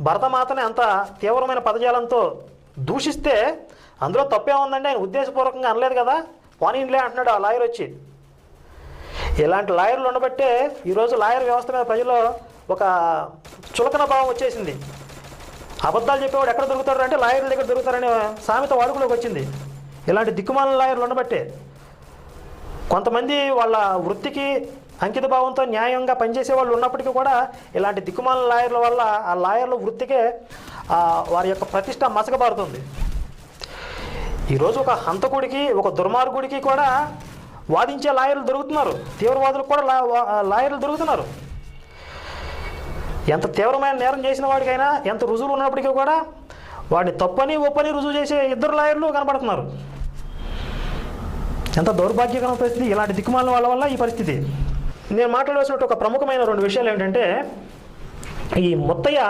భరతమాతని అంత తీవ్రమైన పదజాలంతో దూషిస్తే అందులో తప్పే ఉందండి, ఆయన ఉద్దేశపూర్వకంగా అనలేదు కదా, పోనీలే అంటున్నాడు ఆ లాయర్ వచ్చి. ఇలాంటి లాయర్లు ఉండబట్టే ఈరోజు లాయర్ వ్యవస్థ మీద ప్రజల్లో ఒక చులకన భావం వచ్చేసింది. అబద్ధాలు చెప్పేవాడు ఎక్కడ దొరుకుతాడు అంటే లాయర్ల దగ్గర దొరుకుతారనే సామెత వాడుకలోకి వచ్చింది. ఇలాంటి దిక్కుమాల లాయర్లు ఉండబట్టే కొంతమంది వాళ్ళ వృత్తికి అంకిత భావంతో న్యాయంగా పనిచేసే వాళ్ళు ఉన్నప్పటికీ కూడా ఇలాంటి దిక్కుమాల లాయర్ల వల్ల ఆ లాయర్ల వృత్తికే వారి యొక్క ప్రతిష్ట మసకబారుతుంది. ఈరోజు ఒక హంతకుడికి, ఒక దుర్మార్గుడికి కూడా వాదించే లాయర్లు దొరుకుతున్నారు, తీవ్రవాదులకు కూడా లాయర్లు దొరుకుతున్నారు. ఎంత తీవ్రమైన నేరం చేసిన వాడికైనా ఎంత రుజువులు ఉన్నప్పటికీ కూడా వాడిని తప్పని ఒప్పని రుజువు చేసే ఇద్దరు లాయర్లు కనబడుతున్నారు. ఎంత దౌర్భాగ్యకరమైన పరిస్థితి, ఇలాంటి దిక్కుమాలిన వాళ్ళ వల్ల ఈ పరిస్థితి. నేను మాట్లాడవలసిన ఒక ప్రముఖమైన 2 విషయాలు ఏంటంటే, ఈ ముత్తయ్య